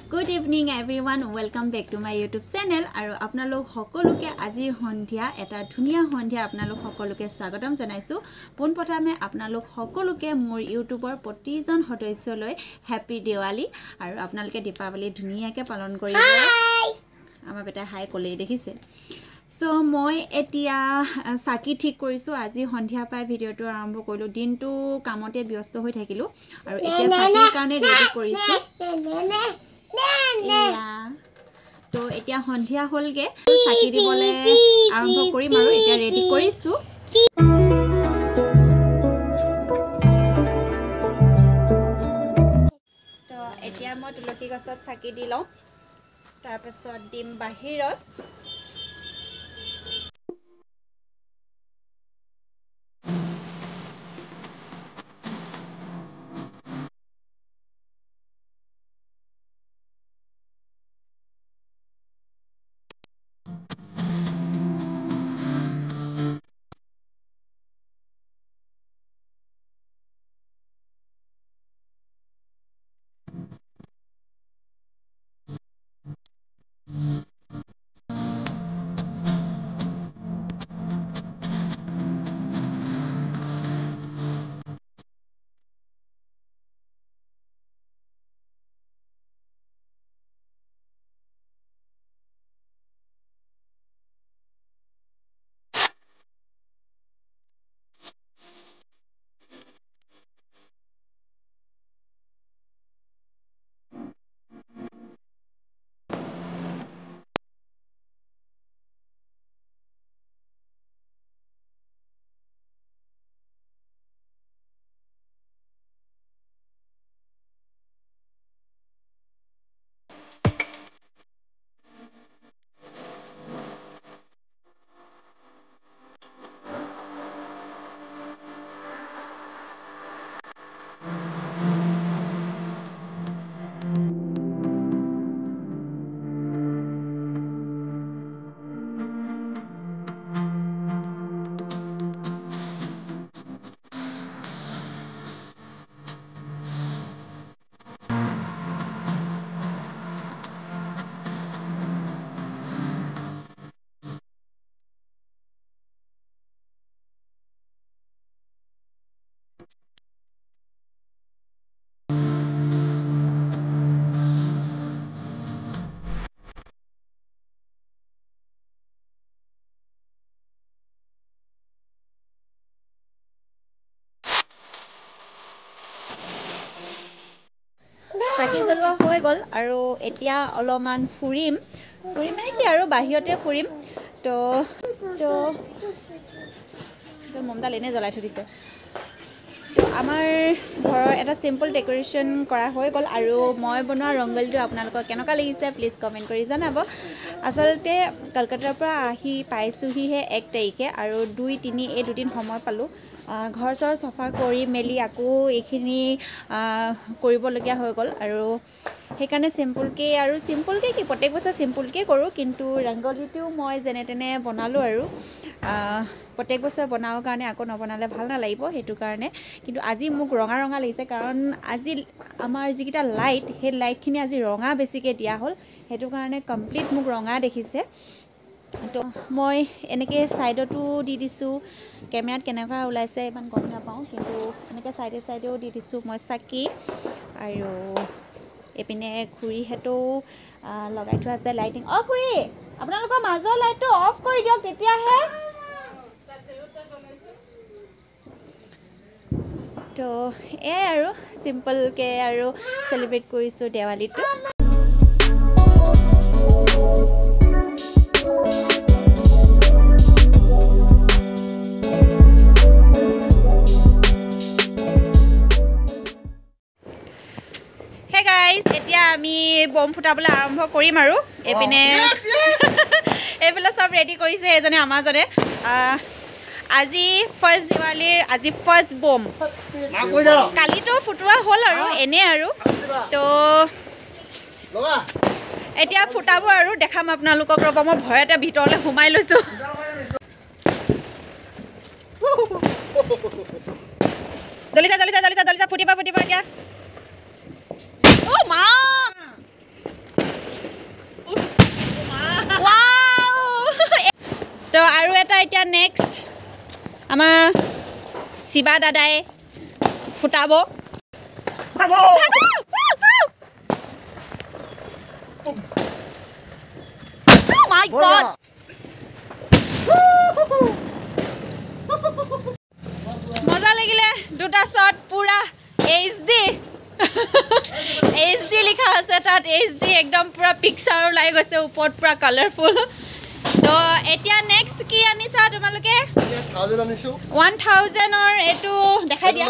good evening everyone, welcome back to my YouTube channel আৰু আপোনালোক সকলোকে আজিৰ সন্ধিয়া এটা ধুনিয়া সন্ধিয়া আপোনালোক সকলোকে স্বাগতম জনাইছো পোনপ্ৰথমে আপোনালোক সকলোকে মোৰ ইউটিউবৰ প্ৰতিজন সদস্যলৈ হ্যাপি দিৱালী আৰু আপোনালোকে দীপাৱলী ধুনিয়াকে পালন কৰিব আমাৰ বেটা হাই কলেই দেখিছে সো মই এতিয়া সাকি ঠিক কৰিছো আজি সন্ধিয়া পাই ভিডিওটো আৰম্ভ কৰিলো দিনটো কামতে ব্যস্ত হৈ থাকিলো আৰু এতিয়া সাকিৰ কাৰণে ৰেডি কৰিছো তো এতিয়া সন্ধিয়া হলগে সাকি দিবলে আৰম্ভ কৰিম আৰু এতিয়া ৰেডি কৰিছো তো এতিয়া মই তুলসী গছত সাকি দিলও তাৰ পিছত ডিম বাহিৰত সাকি জ্বলোৱা হৈ গল আৰু এতিয়া অলপমান ফুৰিম মানে কি আৰু বাহিৰতে ফুৰিম তো মমডাল এনে জ্বলাই থৈ দিছে তো আমাৰ ঘৰৰ এটা সিম্পল ডেকোৰেশন কৰা হৈ গল আৰু মই বনোৱা ৰংগলীটো আপোনালোকক কেনেকুৱা লাগিছে প্লিজ কমেন্ট কৰি জনাব আচলতে কলকাতাৰ পৰা আহি পাইছোহিহে 1 তাৰিখে আৰু 2-3 এই দুদিন সময় পালো ঘৰ চৰ সফা কৰি মেলি আকৌ এইখিনি কৰিবলগীয়া হৈ গল আৰু সেইকাৰণে সিম্পলকে কি প্ৰত্যেক বছৰ সিম্পলকে কৰোঁ কিন্তু ৰংগলীটো মই যেনে তেনে বনালো আৰু প্ৰত্যেক বছৰ বনাও কাৰণে আকৌ নবনালে ভাল নালাগিব হেতু কাৰণে কিন্তু আজি মোক ৰঙা লাগিছে কাৰণ আজি আমাৰ যিকিটা লাইট হে লাইটখিনি আজি ৰঙা বেছিকে দিয়া হ'ল হেতু কাৰণে কমপ্লিট মোক ৰঙা দেখিছে তো মই এনেকে সাইডটো দি দিছো কেমেৰাত কেনেকুৱা ওলাইছে ইমান গম নাপাওঁ কিন্তু এনেকে সাইডেও দি দিছো মই সাকি আৰু এপিনে খুৰী হেতু লগাই থোৱা আছে লাইটিং খুৰী আপোনালোকৰ মাজৰ লাইটটো অফ কৰি দিয়ক তেতিয়াহে তো এই আৰু সিম্পল কে আৰু সেলিব্ৰেট কৰিছো দেৱালীটো এতিয়া আমি বম ফুটাবলৈ আৰম্ভ কৰিম আৰু এপিনে এইফালে সব ৰেডি কৰিছে এজনে আমাজনে আজি ফাৰ্স্ট দিৱালীৰ আজি ফাৰ্স্ট বম কালিটো ফুটোৱা হ'ল আৰু এনে আৰু তো এতিয়া ফুটাব আৰু দেখাম আপোনালোকক ৰব মই ভয়তে ভিতৰলৈ সোমাই লৈছো জলিছা ফুটিবা এতিয়া আৰু এটা এতিয়া নেক্সট আমাৰ শিৱা দাদাই ফুটাব my god মজা লাগিলে দুটা শট পুৰা HD HD লিখা আছে তাত HD একদম পুৰা পিকচাৰ ওলাই গৈছে ওপৰত পুৰা কালাৰফুল তো এতিয়া নেক্সট কি আনিছা তোমালোকে 1000 আনিছো 1000 অৰ এটো দেখাই দিয়া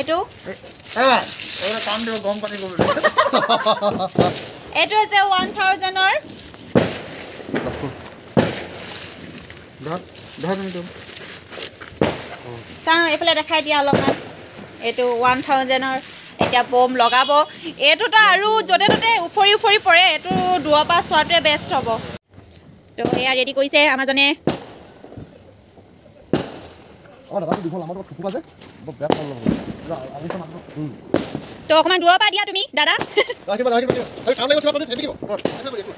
এটো ওৰা কাম দিব গম পানি কৰবে এটো আছে 1000 অৰ ধৰ নিতো চাও এফালে দেখাই দিয়া অলপমান এটো 1000 অৰ এতিয়া বম লগাব এটোটা আৰু জতে ততে উফৰি উফৰি পৰে এটো দুৱা পা সোৱাটোৱে বেষ্ট হ'ব তো এয়া ৰেডি কৰিছে আমাজনে তো অকমান দূৰৰ পৰা দিয়া তুমি দাদা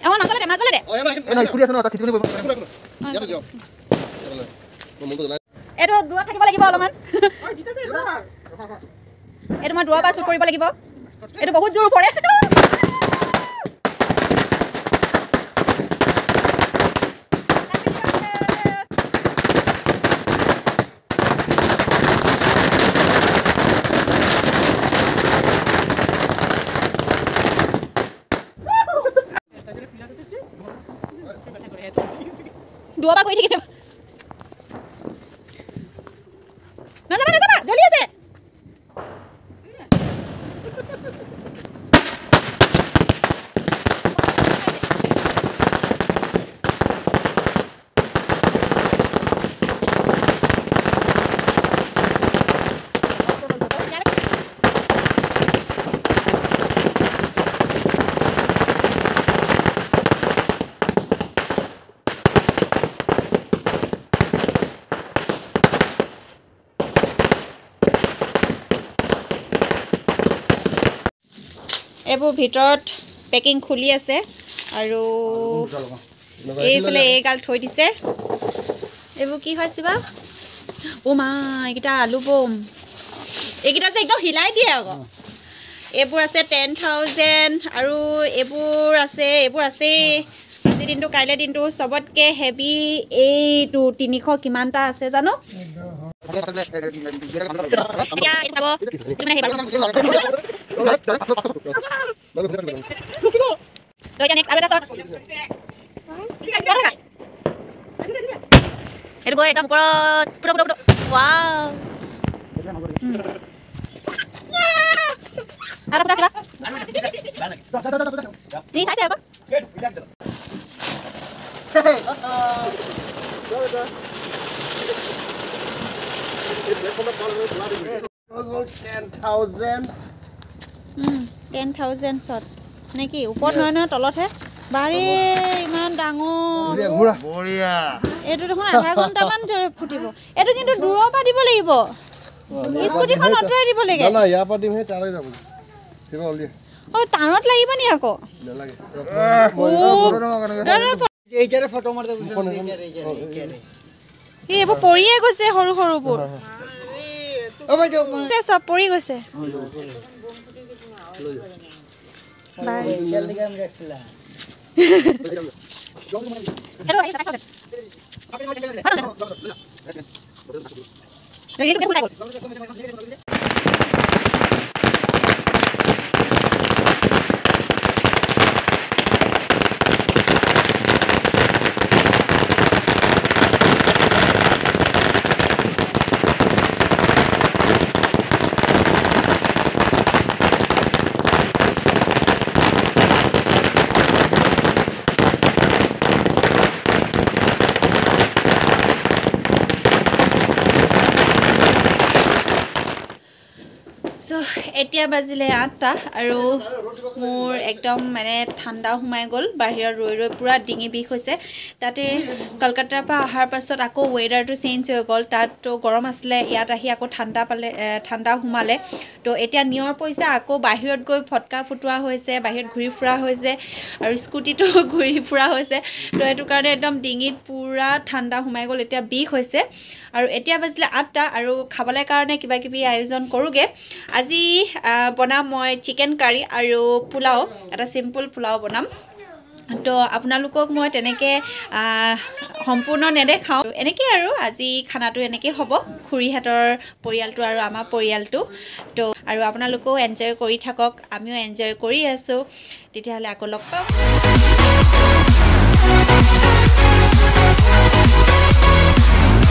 এখন মাজলে দে এইটো দূৰত থাকিব লাগিব অলপমান এইটো মই দূৰৰ পৰা শ্বুট কৰিব লাগিব এইটো বহুত জোৰ পৰে দুৱা কৰি থাকিব নাযাবা জলি আছে এইবোৰ ভিতৰত পেকিং খুলি আছে আৰু এইফালে এইগাল থৈ দিছে এইবোৰ কি হৈছে বা ও মা এইকেইটা আলু বম এইকেইটা যে একদম হিলাই দিয়ে আকৌ এইবোৰ আছে 10000 আৰু এইবোৰ আছে আজি দিনটো কাইলৈ দিনটো সবতকে হেভি এইটো 300 কিমানটা আছে জানো itu gue hitam kurut pura wow ada pedas pak ini saya apa 10,000 shot নেকি ওপৰত নহয় নহয় তলতহে বাৰে ইমান ডাঙৰ বঢ়িয়া এটো দেখোন আধা ঘণ্টামান ফুটিব এটো কিন্তু দূৰৰ পৰা দিব লাগিব স্কুটিখন অতৰাই দিব লাগে না ইয়া পা দিম হে তাৰে যাব কিবা হলি ও তাৰত লাগিব নি আকৌ নালাগে এইটাৰে ফটো মাৰতে এই এবোৰ পৰিয়ে গৈছে সৰু সৰুবোৰ ও ভাই দেখ সব পৰি গৈছে বাই খেল দিকে আমি ৰাখছিলা হেল্ল আই সাথে এইটো দেখুন লাগল এতিয়া বাজিলে 8টা আৰু মোৰ একদম মানে ঠাণ্ডা সোমাই গ'ল বাহিৰত ৰৈ ৰৈ পূৰা ডিঙি বিষ হৈছে তাতে কলকাতাৰ পৰা অহাৰ পাছত আকৌ ৱেডাৰটো চেঞ্জ হৈ গ'ল তাততো গৰম আছিলে ইয়াত আহি আকৌ ঠাণ্ডা সোমালে তো এতিয়া নিয়ৰ পইচা আকৌ বাহিৰত গৈ ফটকা ফুটোৱা হৈছে বাহিৰত ঘূৰি ফুৰা হৈছে আৰু স্কুটিটো ঘূৰি ফুৰা হৈছে তো সেইটো কাৰণে একদম ডিঙিত পূৰা ঠাণ্ডা সোমাই গ'ল এতিয়া বিষ হৈছে আৰু এতিয়া বাজিলে 8টা আৰু খাবলৈ কাৰণে কিবা কিবি আয়োজন কৰোঁগৈ আজি বনাম মই চিকেন কাৰী আৰু পোলাও এটা চিম্পল পোলাও বনাম তো আপোনালোকক মই তেনেকৈ সম্পূৰ্ণ নেদেখাওঁ এনেকৈ আৰু আজি খানাটো এনেকৈ হ'ব খুৰীহঁতৰ পৰিয়ালটো আৰু আমাৰ পৰিয়ালটো তো আৰু আপোনালোকেও এনজয় কৰি থাকক আমিও এনজয় কৰি আছোঁ তেতিয়াহ'লে আকৌ লগ পাম